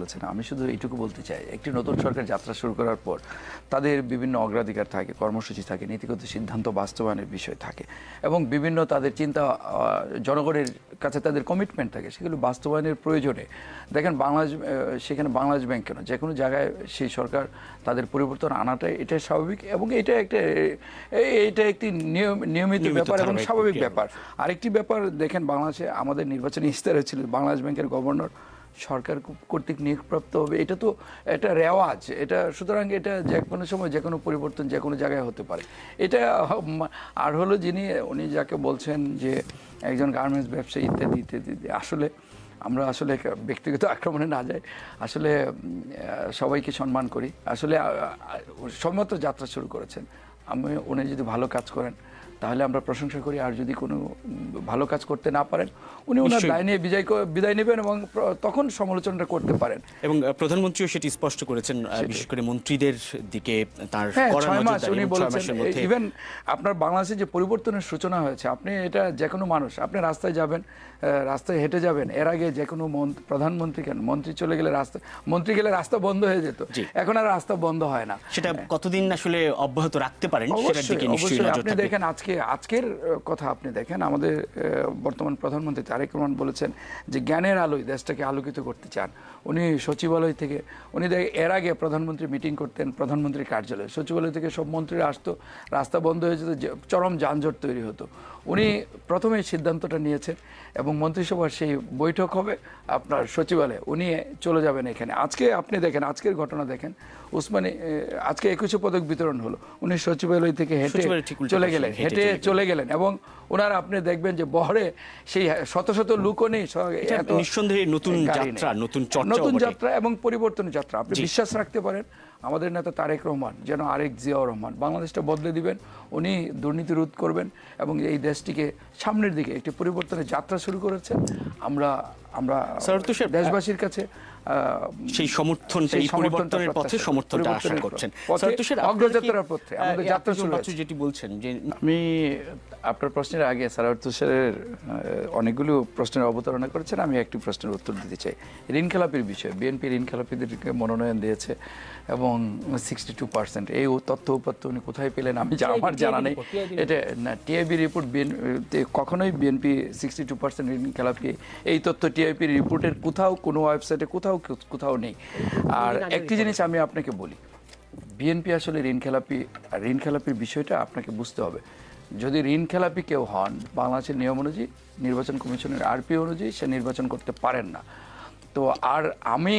বলেছেন। আমি শুধু এইটুকু বলতে চাই, একটি নতুন সরকার যাত্রা শুরু করার পর তাদের বিভিন্ন অগ্রাধিকার থাকে, কর্মসূচি থাকে, নীতিগত সিদ্ধান্ত বাস্তবায়নের বিষয় থাকে এবং বিভিন্ন তাদের চিন্তা জনগণের কাছে তাদের কমিটমেন্ট থাকে, সেগুলো বাস্তবায়নের প্রয়োজনে দেখেন বাংলাদেশ, সেখানে বাংলাদেশ ব্যাংক কেন, যে কোনো জায়গায় সেই সরকার তাদের পরিবর্তন আনাটাই এটাই স্বাভাবিক এবং এটা একটি নিয়মিত ব্যাপার এবং স্বাভাবিক ব্যাপার। আরেকটি ব্যাপার দেখেন, বাংলাদেশে আমাদের নির্বাচনী ইশতেহার হয়েছিল বাংলাদেশ ব্যাংকের গভর্নর সরকার কর্তৃক নিয়োগপ্রাপ্ত হবে, এটা তো একটা রেওয়াজ, এটা সুতরাং এটা যে কোনো সময় যে কোনো পরিবর্তন যে কোনো জায়গায় হতে পারে। এটা আর হলো উনি যাকে বলছেন যে একজন গার্মেন্টস ব্যবসায়ী ইত্যাদি ইত্যাদি, আসলে আমরা আসলে ব্যক্তিগত আক্রমণে না যাই, আসলে সবাইকে সম্মান করি। আসলে সম্মত যাত্রা শুরু করেছেন, উনি যদি ভালো কাজ করেন তাহলে আমরা প্রশংসা করি, আর যদি কোনো ভালো কাজ করতে না পারেন উনি ওনার দায় নিয়ে বিদায় নেবেন এবং তখন সমালোচনাটা করতে পারেন। এবং প্রধানমন্ত্রীও সেটি স্পষ্ট করেছেন, বিশেষ করে মন্ত্রীদের দিকে তার 6 মাস উনি বলেছেন। ইভেন আপনার বাংলাদেশে যে পরিবর্তনের সূচনা হয়েছে, আপনি এটা যে কোনো মানুষ, আপনি রাস্তায় যাবেন, রাস্তায় হেঁটে যাবেন, এর আগে যে কোনো প্রধানমন্ত্রী কেন, মন্ত্রী চলে গেলে মন্ত্রী গেলে রাস্তা বন্ধ হয়ে যেত, এখন আর রাস্তা বন্ধ হয় না। সেটা কতদিন আসলে অব্যাহত রাখতে পারেন সেটার দিকে নিশ্চয়ই নজর আপনি দেখেন আজকের কথা আপনি দেখেন, আমাদের বর্তমান প্রধানমন্ত্রী তারেক রহমান বলেছেন যে জ্ঞানের আলোয় দেশটাকে আলোকিত করতে চান। উনি সচিবালয় থেকে, উনি এর আগে প্রধানমন্ত্রী মিটিং করতেন প্রধানমন্ত্রীর কার্যালয়ে, সচিবালয় থেকে সব মন্ত্রীরা আসতো, রাস্তা বন্ধ হয়ে যেত, চরম যানজট তৈরি হতো। উনি প্রথমে সিদ্ধান্তটা নিয়েছেন এবং মন্ত্রিসভার সেই বৈঠক হবে আপনার সচিবালয়ে, উনি চলে যাবেন এখানে। আজকে আপনি দেখেন, আজকের ঘটনা দেখেন, উসমানী আজকে 21 পদক বিতরণ হলো, উনি সচিবালয় থেকে হেঁটে চলে গেলেন এবং ওনারা আপনি দেখবেন যে বহরে সেই শত শত লোকও নেই, নিঃসন্দেহে নতুন যাত্রা এবং পরিবর্তনের যাত্রা। আপনি বিশ্বাস রাখতে পারেন আমাদের নেতা তারেক রহমান যেন আরেক জিয়াউর রহমান, বাংলাদেশটা বদলে দিবেন, উনি দুর্নীতি রোধ করবেন এবং এই দেশটিকে সামনের দিকে একটি পরিবর্তনের যাত্রা শুরু করেছেন। আমরা দেশবাসীর কাছে সেই সমর্থন, সেই পরিবর্তনের পথে সমর্থনটা আশা করছেন। অগ্রযাত্রার পথে আমাদের যাত্রা শুরু হয়েছে। যেটি বলছেন যে আমি আপনার প্রশ্নের আগে সারাওয়ার তুষারের অনেকগুলো প্রশ্নের অবতারণা করেছেন, আমি একটি প্রশ্নের উত্তর দিতে চাই। ঋণ খেলাপির বিষয়ে বিএনপি ঋণ খেলাপিদেরকে মনোনয়ন দিয়েছে এবং 62%। এই তথ্য উপাত্ত উনি কোথায় পেলেন আমার জানা নেই। এটা না, টিআইবি রিপোর্ট কখনোই বিএনপি 62% ঋণ খেলাপি, এই তথ্য টিআইবি রিপোর্টের কোথাও কোনো ওয়েবসাইটে কোথাও নেই। আর একটি জিনিস আমি আপনাকে বলি, বিএনপি আসলে ঋণ খেলাপির বিষয়টা আপনাকে বুঝতে হবে। যদি ঋণ খেলাপি কেউ হন, বাংলাদেশের নিয়ম অনুযায়ী, নির্বাচন কমিশনের আরপি অনুযায়ী সে নির্বাচন করতে পারেন না। তো আর আমি